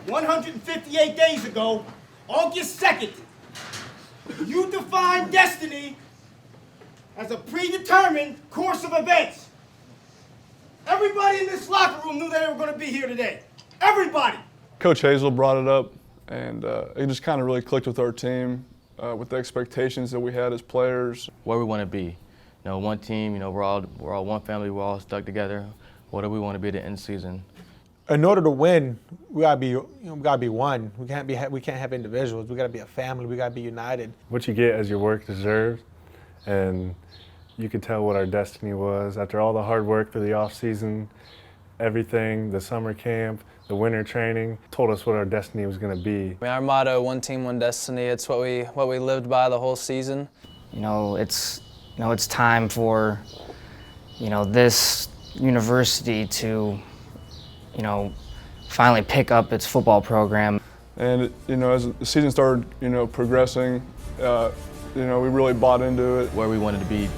158 days ago, August 2nd, you defined destiny as a predetermined course of events. Everybody in this locker room knew they were going to be here today. Everybody. Coach Hazel brought it up, and it just kind of really clicked with our team, with the expectations that we had as players. Where we want to be. You know, one team, you know, we're all one family, we're all stuck together. What do we want to be at the end of the season? In order to win, we gotta be one. We can't have individuals. We gotta be a family. We gotta be united. What you get as your work deserved, and you could tell what our destiny was after all the hard work for the off season, everything, the summer camp, the winter training, told us what our destiny was going to be. I mean, our motto, one team, one destiny. It's what we lived by the whole season. It's time for this university to finally pick up its football program. And as the season started progressing, we really bought into it. Where we wanted to be,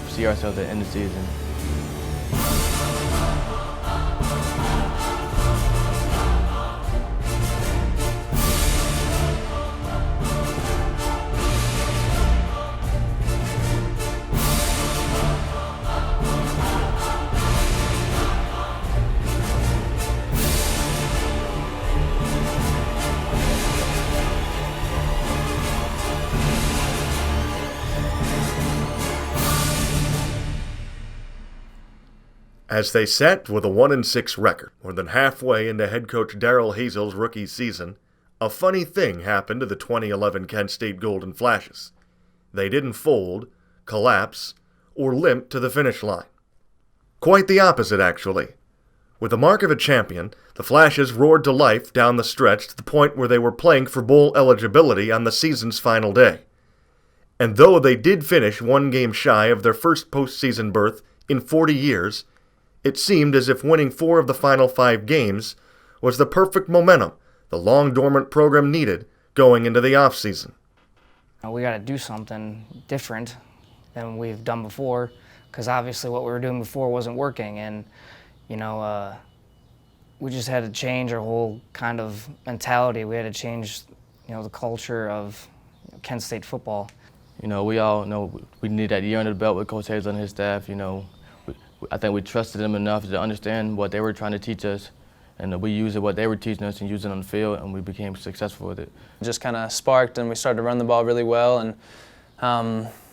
see ourselves at the end of the season. As they sat with a 1-6 record, more than halfway into head coach Darrell Hazel's rookie season, a funny thing happened to the 2011 Kent State Golden Flashes. They didn't fold, collapse, or limp to the finish line. Quite the opposite, actually. With the mark of a champion, the Flashes roared to life down the stretch to the point where they were playing for bowl eligibility on the season's final day. And though they did finish one game shy of their first postseason berth in 40 years, it seemed as if winning 4 of the final 5 games was the perfect momentum the long-dormant program needed going into the offseason. We got to do something different than we've done before, because obviously what we were doing before wasn't working, and we just had to change our whole kind of mentality. We had to change the culture of Kent State football. We all know we need that year under the belt with Coach Hazel and his staff. I think we trusted them enough to understand what they were trying to teach us, and we used what they were teaching us and used it on the field, and we became successful with it. It just kind of sparked, and we started to run the ball really well, and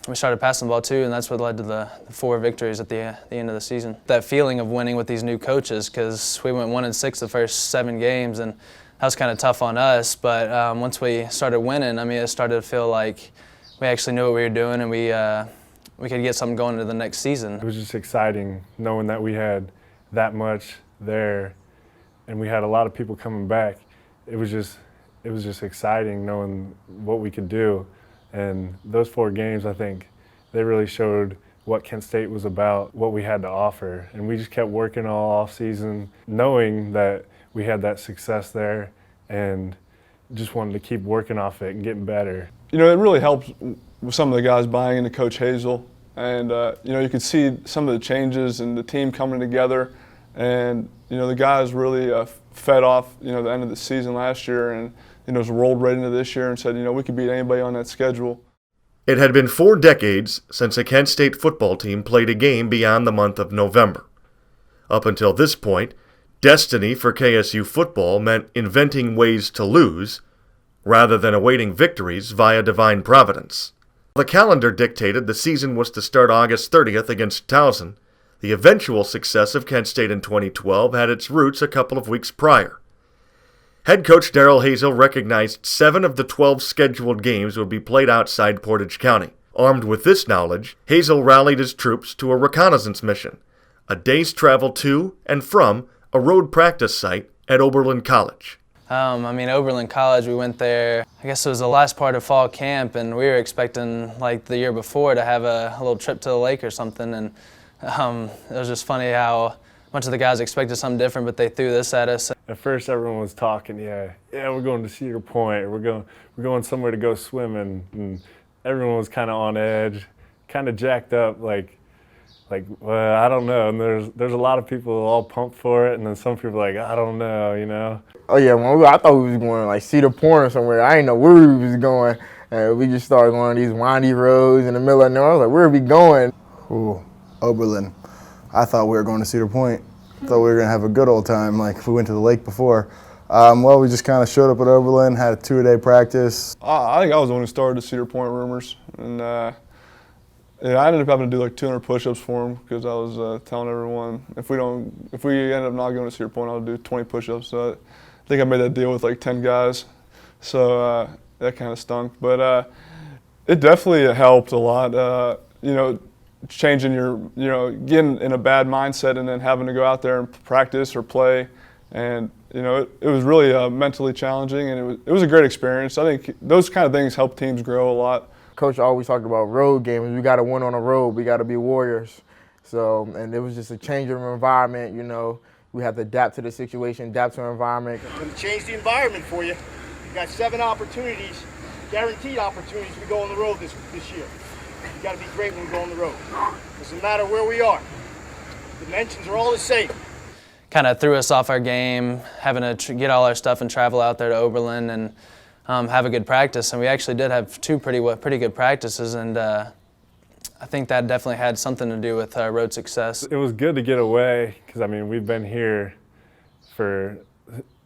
we started passing the ball too, and that's what led to the 4 victories at the end of the season. That feeling of winning with these new coaches, because we went 1-6 the first 7 games, and that was kind of tough on us, but once we started winning, it started to feel like we actually knew what we were doing, and we could get something going into the next season. It was just exciting knowing that we had that much there and we had a lot of people coming back. It was just exciting knowing what we could do. And those 4 games, I think, they really showed what Kent State was about, what we had to offer. And we just kept working all off season, knowing that we had that success there and just wanted to keep working off it and getting better. It really helped with some of the guys buying into Coach Hazel. And, you could see some of the changes and the team coming together. And, the guys really fed off, the end of the season last year and, just rolled right into this year and said, we could beat anybody on that schedule. It had been 4 decades since a Kent State football team played a game beyond the month of November. Up until this point, destiny for KSU football meant inventing ways to lose rather than awaiting victories via divine providence. The calendar dictated the season was to start August 30th against Towson. The eventual success of Kent State in 2012 had its roots a couple of weeks prior. Head coach Darrell Hazel recognized 7 of the 12 scheduled games would be played outside Portage County. Armed with this knowledge, Hazel rallied his troops to a reconnaissance mission, a day's travel to and from a road practice site at Oberlin College. Oberlin College, we went there, I guess it was the last part of fall camp, and we were expecting, like the year before, to have a little trip to the lake or something, and it was just funny how a bunch of the guys expected something different, but they threw this at us. At first everyone was talking, yeah, we're going to Cedar Point, or we're going somewhere to go swimming, and everyone was kind of on edge, kind of jacked up, like like, well, I don't know. And there's a lot of people all pumped for it, and then some people like, I don't know, you know. Oh yeah, I thought we was going like Cedar Point or somewhere. I didn't know where we was going. We just started going these windy roads in the middle of nowhere. I was like, where are we going? Ooh, Oberlin. I thought we were going to Cedar Point. Thought we were going to have a good old time like if we went to the lake before. Well, we just kind of showed up at Oberlin, had a 2-a-day practice. I think I was the one who started the Cedar Point rumors. And yeah, I ended up having to do like 200 push-ups for them because I was telling everyone if we end up not going to Cedar Point, I'll do 20 push-ups. So I think I made that deal with like 10 guys. So that kind of stunk. But it definitely helped a lot. You know, changing your, you know, getting in a bad mindset and then having to go out there and practice or play. And, you know, it was really mentally challenging, and it was a great experience. I think those kind of things help teams grow a lot. Coach always talked about road games. We got to win on the road. We got to be warriors. So, and it was just a change of environment, you know. We have to adapt to the situation, adapt to the environment. I'm going to change the environment for you. You've got 7 opportunities, guaranteed opportunities to go on the road this year. You got to be great when we go on the road. Doesn't matter where we are. Dimensions are all the same. Kind of threw us off our game, having to get all our stuff and travel out there to Oberlin and have a good practice. And we actually did have 2 pretty good practices, and I think that definitely had something to do with our road success. It was good to get away because, I mean, we've been here for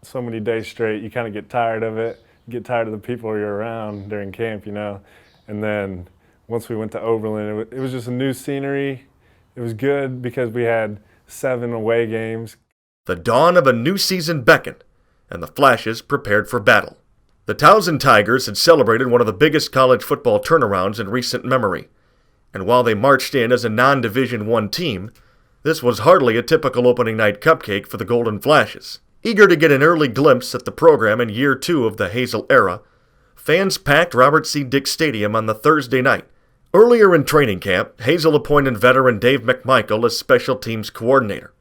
so many days straight. You kind of get tired of it, get tired of the people you're around during camp, you know. And then once we went to Oberlin, it was just a new scenery. It was good because we had 7 away games. The dawn of a new season beckoned, and the Flashes prepared for battle. The Towson Tigers had celebrated one of the biggest college football turnarounds in recent memory. And while they marched in as a non-Division I team, this was hardly a typical opening night cupcake for the Golden Flashes. Eager to get an early glimpse at the program in year 2 of the Hazel era, fans packed Robert C. Dick Stadium on the Thursday night. Earlier in training camp, Hazel appointed veteran Dave McMichael as special teams coordinator.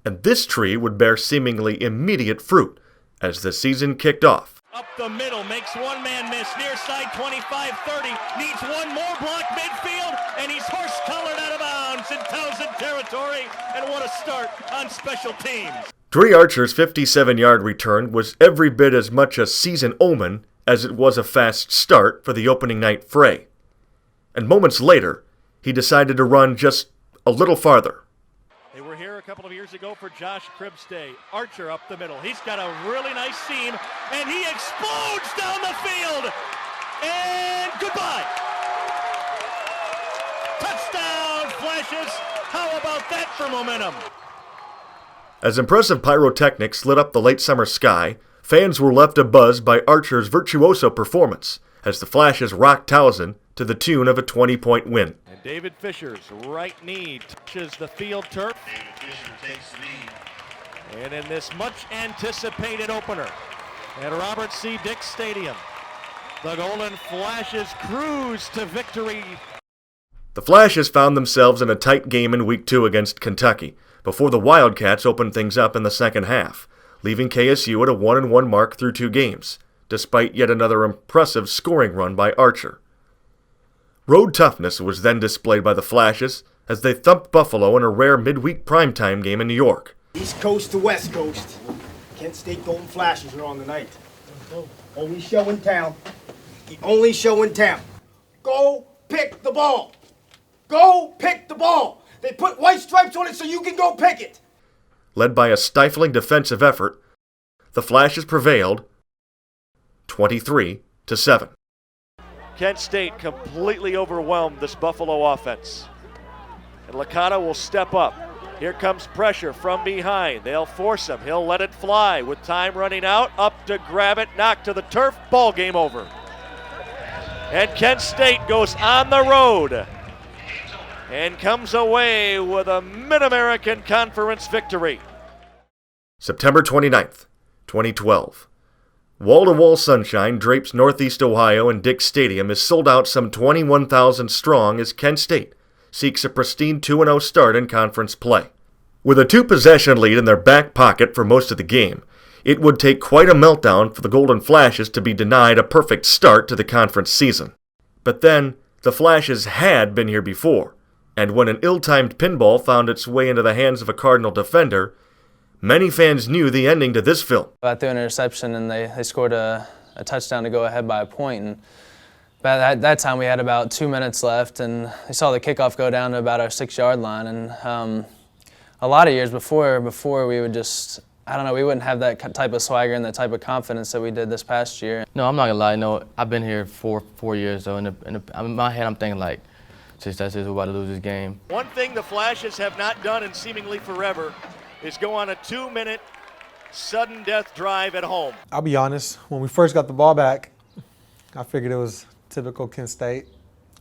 And this tree would bear seemingly immediate fruit as the season kicked off. Up the middle, makes one man miss, near side 25-30, needs one more block midfield, and he's horse-collared out of bounds in Towson territory, and what a start on special teams. Dre Archer's 57-yard return was every bit as much a season omen as it was a fast start for the opening night fray. And moments later, he decided to run just a little farther. They were here a couple of years ago for Josh Cribstay. Archer up the middle. He's got a really nice seam, and he explodes down the field. And goodbye. Touchdown, Flashes. How about that for momentum? As impressive pyrotechnics lit up the late summer sky, fans were left abuzz by Archer's virtuoso performance as the Flashes rocked Towson to the tune of a 20-point win. And David Fisher's right knee touches the field turf. David Fisher takes the lead. And in this much anticipated opener at Robert C. Dick Stadium, the Golden Flashes cruise to victory. The Flashes found themselves in a tight game in Week 2 against Kentucky before the Wildcats opened things up in the second half, leaving KSU at a 1-1 mark through 2 games, despite yet another impressive scoring run by Archer. Road toughness was then displayed by the Flashes as they thumped Buffalo in a rare midweek primetime game in New York. East Coast to West Coast, Kent State Golden Flashes are on the night. Only show in town. The only show in town. Go pick the ball. Go pick the ball. They put white stripes on it so you can go pick it. Led by a stifling defensive effort, the Flashes prevailed 23-7. Kent State completely overwhelmed this Buffalo offense. And Licata will step up. Here comes pressure from behind. They'll force him. He'll let it fly with time running out. Up to grab it, knocked to the turf. Ball game over. And Kent State goes on the road and comes away with a Mid-American Conference victory. September 29th, 2012. Wall-to-wall sunshine drapes Northeast Ohio, and Dick Stadium is sold out some 21,000 strong as Kent State seeks a pristine 2-0 start in conference play. With a 2-possession lead in their back pocket for most of the game, it would take quite a meltdown for the Golden Flashes to be denied a perfect start to the conference season. But then, the Flashes had been here before, And when an ill-timed pinball found its way into the hands of a Cardinal defender, many fans knew the ending to this film. I threw an interception and they scored a touchdown to go ahead by a point. And at that time we had about 2 minutes left, and they saw the kickoff go down to about our 6-yard line. And a lot of years before we would just, I don't know, we wouldn't have that type of swagger and that type of confidence that we did this past year. No, I'm not gonna lie. No, I've been here for 4 years, so in my head I'm thinking like, success is we're about to lose this game. One thing the Flashes have not done in seemingly forever is go on a 2-minute sudden death drive at home. I'll be honest, when we first got the ball back, I figured it was typical Kent State.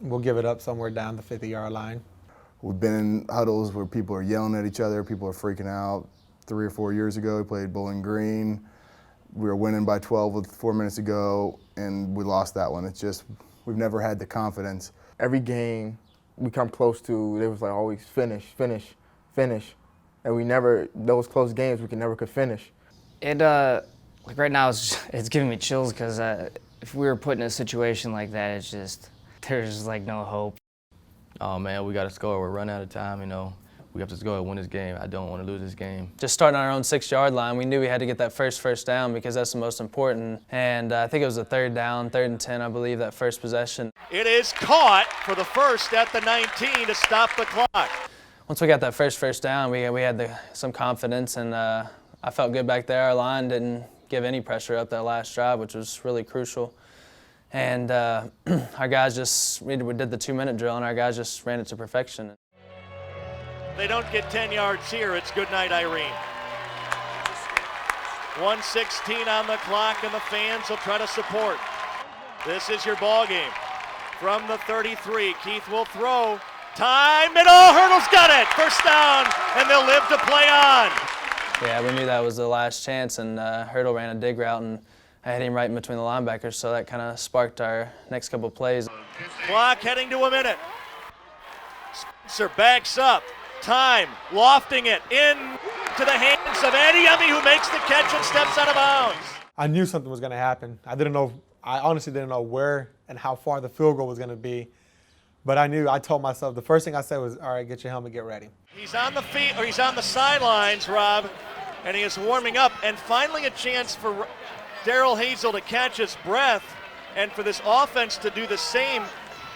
We'll give it up somewhere down the 50-yard line. We've been in huddles where people are yelling at each other, people are freaking out. 3 or 4 years ago, we played Bowling Green. We were winning by 12 with 4 minutes to go, and we lost that one. It's just, we've never had the confidence. Every game we come close to, it was like always finish, finish, finish. And we never, those close games, we could finish. It, like right now, it's giving me chills because if we were put in a situation like that, it's just, there's like no hope. Oh man, we gotta score. We're running out of time, you know. We have to go and win this game. I don't want to lose this game. Just starting on our own 6-yard line, we knew we had to get that first down because that's the most important. And I think it was a 3rd down, 3rd and 10, I believe, that first possession. It is caught for the first at the 19 to stop the clock. Once we got that first down, we had some confidence, and I felt good back there. Our line didn't give any pressure up that last drive, which was really crucial. And our guys we did the 2-minute drill, and our guys just ran it to perfection. They don't get 10 yards here. It's good night, Irene. 1:16 on the clock, and the fans will try to support. This is your ball game. From the 33, Keith will throw. Time, and Hurdle's got it. First down, and they'll live to play on. Yeah, we knew that was the last chance, and Hurdle ran a dig route, and I hit him right in between the linebackers, so that kind of sparked our next couple plays. Clock heading to a minute. Spencer backs up. Time, lofting it in to the hands of Eddie Emmey, who makes the catch and steps out of bounds. I knew something was going to happen. I honestly didn't know where and how far the field goal was going to be. But I told myself, the first thing I said was, all right, get your helmet, get ready. He's on the feet, or he's on the sidelines, Rob, and he is warming up. And finally a chance for Darrell Hazel to catch his breath and for this offense to do the same,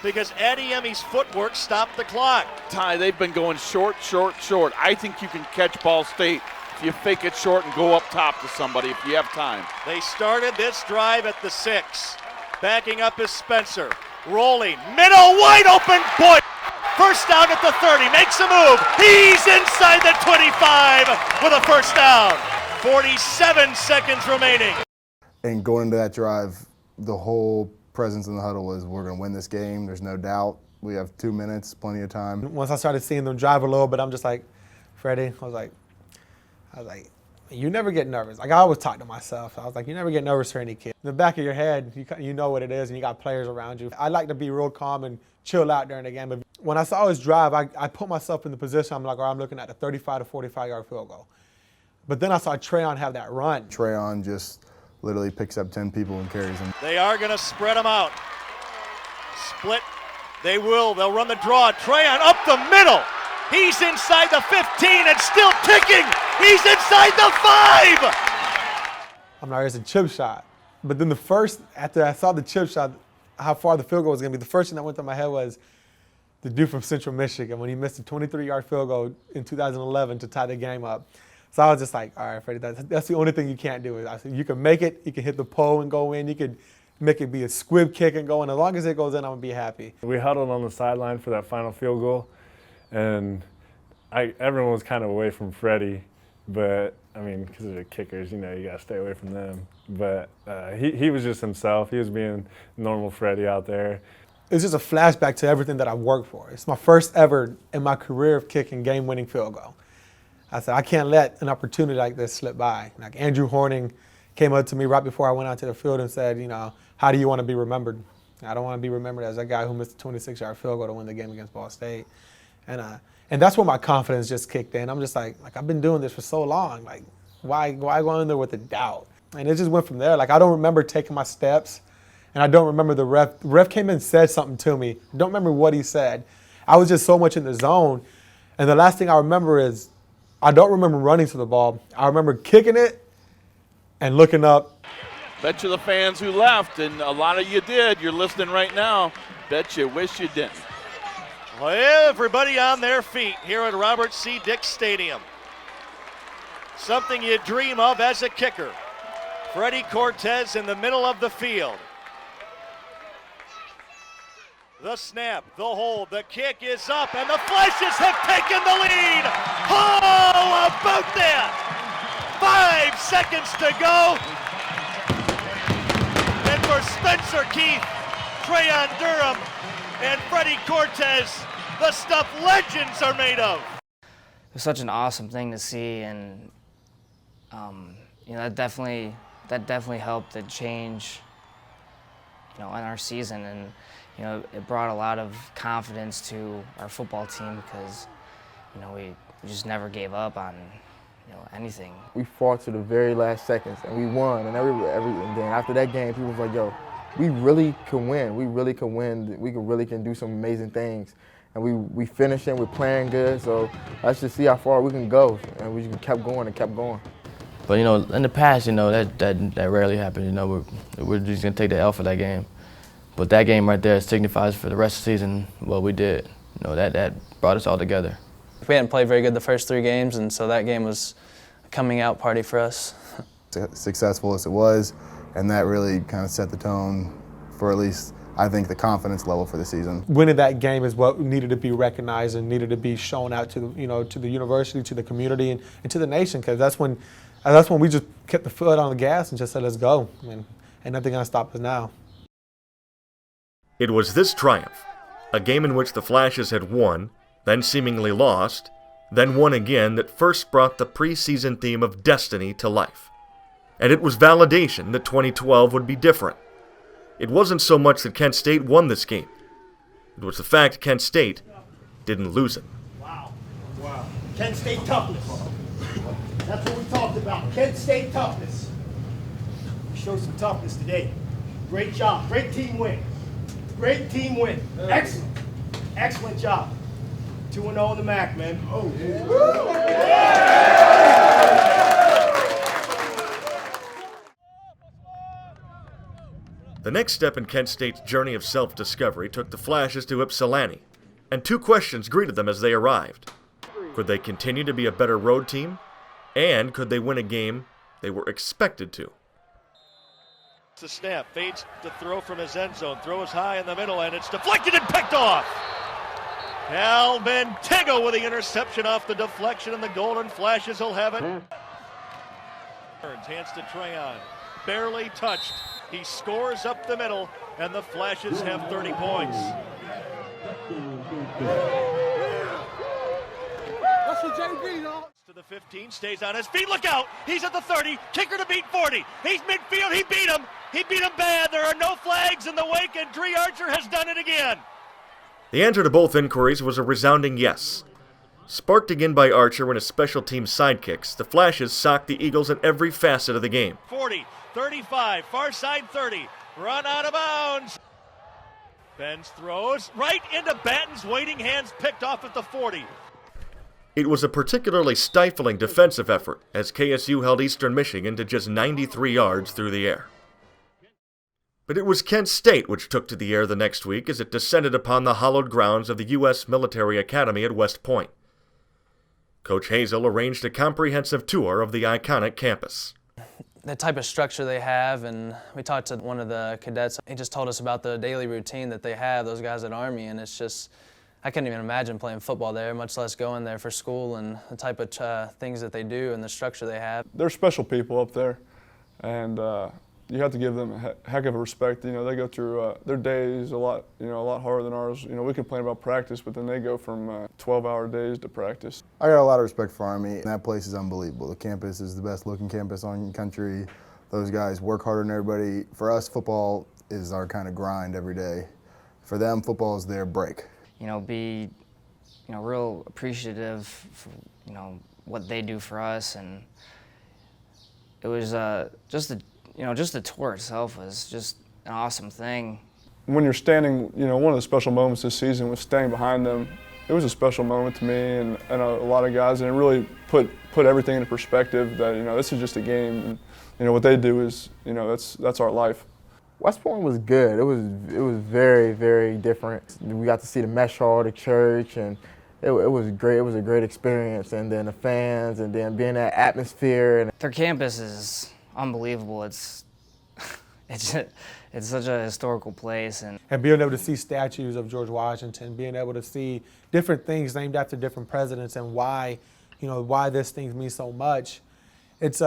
because Eddie Emmy's footwork stopped the clock. Ty, they've been going short. I think you can catch Ball State if you fake it short and go up top to somebody if you have time. They started this drive at the 6. Backing up is Spencer. Rolling, middle, wide open, boy! First down at the 30, makes a move. He's inside the 25 with a first down. 47 seconds remaining. And going into that drive, the whole presence in the huddle was, we're going to win this game. There's no doubt. We have 2 minutes, plenty of time. Once I started seeing them drive a little bit, I'm just like, Freddie, I was like, you never get nervous. Like, I always talk to myself. I was like, you never get nervous for any kid. In the back of your head, you know what it is, and you got players around you. I like to be real calm and chill out during the game. But when I saw his drive, I put myself in the position, I'm like, all right, I'm looking at the 35 to 45-yard field goal. But then I saw Trayon have that run. Trayon just literally picks up 10 people and carries them. They are going to spread them out. Split. They will. They'll run the draw. Trayon up the middle. He's inside the 15 and still ticking. He's inside the 5. I'm like, it's a chip shot. But then after I saw the chip shot, how far the field goal was going to be, the first thing that went through my head was the dude from Central Michigan when he missed a 23-yard field goal in 2011 to tie the game up. So I was just like, all right, Freddie, that's the only thing you can't do. I said, you can make it, you can hit the pole and go in, you could make it be a squib kick and go in. As long as it goes in, I'm going to be happy. We huddled on the sideline for that final field goal, and everyone was kind of away from Freddie, but I mean, because they're kickers, you got to stay away from them. But he was just himself. He was being normal Freddie out there. It's just a flashback to everything that I've worked for. It's my first ever in my career of kicking game-winning field goal. I said, I can't let an opportunity like this slip by. Like Andrew Horning came up to me right before I went out to the field and said, how do you want to be remembered? I don't want to be remembered as that guy who missed a 26-yard field goal to win the game against Ball State. And that's where my confidence just kicked in. I'm just like I've been doing this for so long. Like, why go in there with a doubt? And it just went from there. Like, I don't remember taking my steps, and I don't remember the ref. The ref came in and said something to me. I don't remember what he said. I was just so much in the zone. And the last thing I remember is, I don't remember running to the ball. I remember kicking it and looking up. Bet you the fans who left, and a lot of you did, you're listening right now, bet you wish you didn't. Well, everybody on their feet here at Robert C. Dick Stadium. Something you dream of as a kicker. Freddie Cortez in the middle of the field. The snap, the hold, the kick is up, and the Flashes have taken the lead. Oh, about that! 5 seconds to go. And for Spencer Keith, Trayon Durham, and Freddie Cortez, the stuff legends are made of. It was such an awesome thing to see, and that definitely helped to change, in our season, and it brought a lot of confidence to our football team because, we just never gave up on, anything. We fought to the very last seconds, and we won. And and then after that game, people was like, "Yo, we really can win. We really can win. We really can do some amazing things." And we finishing. We're playing good. So let's just see how far we can go. And we just kept going and kept going. But in the past, that rarely happened. We're just gonna take the L for that game. But that game right there signifies for the rest of the season what we did. That brought us all together. We hadn't played very good the first 3 games, and so that game was a coming out party for us. Successful as it was, and that really kind of set the tone for, at least I think, the confidence level for the season. Winning that game is what needed to be recognized and needed to be shown out to to the university, to the community, and to the nation, because that's when we just kept the foot on the gas and just said, let's go. And nothing gonna stop us now. It was this triumph, a game in which the Flashes had won, then seemingly lost, then won again, that first brought the preseason theme of destiny to life. And it was validation that 2012 would be different. It wasn't so much that Kent State won this game. It was the fact Kent State didn't lose it. Wow. Kent State toughness. That's what we talked about. Kent State toughness. We showed some toughness today. Great job. Great team win. Great team win. Excellent. Excellent job. 2-0 in the MAC, man. Oh. The next step in Kent State's journey of self-discovery took the Flashes to Ypsilanti, and 2 questions greeted them as they arrived. Could they continue to be a better road team? And could they win a game they were expected to? It's a snap, fades to throw from his end zone, throws high in the middle, and it's deflected and picked off. Alvin Tego with the interception off the deflection, and the Golden Flashes will have it. Turns, hands to Trayon, barely touched. He scores up the middle, and the Flashes have 30 points. To the 15, stays on his feet, look out! He's at the 30, kicker to beat 40. He's midfield, he beat him! He beat him bad, there are no flags in the wake, and Dree Archer has done it again. The answer to both inquiries was a resounding yes. Sparked again by Archer and his special team sidekicks, the Flashes socked the Eagles in every facet of the game. 40, 35, far side 30, run out of bounds. Benz throws right into Batten's waiting hands, picked off at the 40. It was a particularly stifling defensive effort as KSU held Eastern Michigan to just 93 yards through the air. But it was Kent State which took to the air the next week as it descended upon the hallowed grounds of the U.S. Military Academy at West Point. Coach Hazel arranged a comprehensive tour of the iconic campus. The type of structure they have, and we talked to one of the cadets. He just told us about the daily routine that they have, those guys at Army, and it's just, I couldn't even imagine playing football there, much less going there for school, and the type of things that they do and the structure they have. They're special people up there, and you have to give them a heck of a respect. They go through their days a lot harder than ours. We complain about practice, but then they go from 12-hour days to practice. I got a lot of respect for Army. That place is unbelievable. The campus is the best looking campus on the country. Those guys work harder than everybody. For us, football is our kind of grind every day. For them, football is their break. Be real appreciative for what they do for us, and it was just the tour itself was just an awesome thing. when you're standing, you know, one of the special moments this season was standing behind them. It was a special moment to me and a lot of guys, and it really put everything into perspective that, you know, this is just a game, and, you know, what they do is, you know, that's our life. West Point was good. It was very, very different. We got to see the mesh hall, the church, and it was great. It was a great experience, and then the fans, and then being that atmosphere. And their campus is unbelievable. It's such a historical place, and being able to see statues of George Washington, being able to see different things named after different presidents, and why, you know, why this thing means so much. It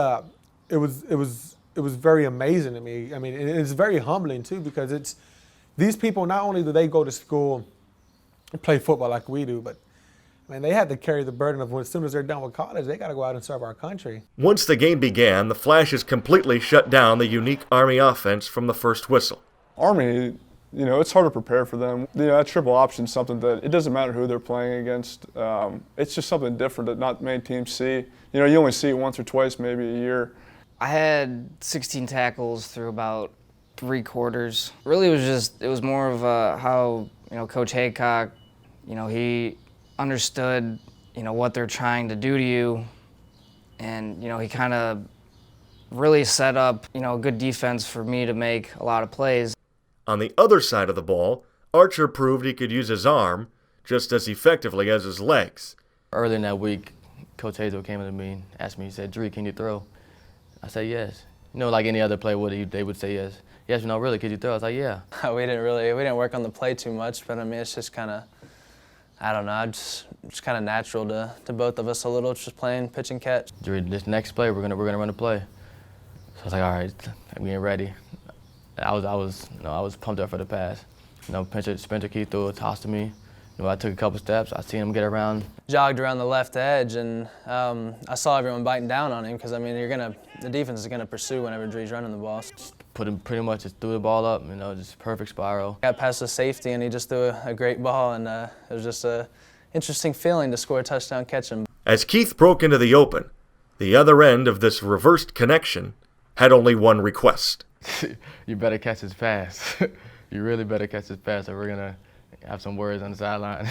was very amazing to me. I mean, it's very humbling too, because it's these people. Not only do they go to school and play football like we do, but man, they had to carry the burden of, as soon as they're done with college, they got to go out and serve our country. Once the game began, the Flashes completely shut down the unique Army offense from the first whistle. Army, you know, it's hard to prepare for them. You know, that triple option is something that it doesn't matter who they're playing against. It's just something different that not many teams see. You know, you only see it once or twice, maybe a year. I had 16 tackles through about 3 quarters. Really, it was more of how, you know, Coach Haycock, you know, he understood, you know, what they're trying to do to you, and, you know, he kind of really set up, you know, a good defense for me to make a lot of plays. On the other side of the ball, Archer proved he could use his arm just as effectively as his legs. Early in that week, Coach Hazel came to me and asked me, he said, "Dree, can you throw?" I said, "Yes." You know, like any other player would, they would say yes. "Yes, you know, really, could you throw?" I was like, "Yeah." We didn't work on the play too much, but I mean, it's just kind of, I don't know, it's kind of natural to both of us a little, just playing pitch and catch. During this next play, we're gonna run a play. So I was like, all right, I'm getting ready. I was pumped up for the pass. You know, Spencer Keith threw a toss to me. You know, I took a couple steps. I seen him get around. Jogged around the left edge, and I saw everyone biting down on him, because I mean, the defense is gonna pursue whenever Dree's running the ball. Just put him pretty much just threw the ball up. You know, just perfect spiral. Got past the safety, and he just threw a great ball, and it was just a interesting feeling to score a touchdown catch him. As Keith broke into the open, the other end of this reversed connection had only one request. You better catch this pass. You really better catch this pass, or we're gonna have some words on the sideline.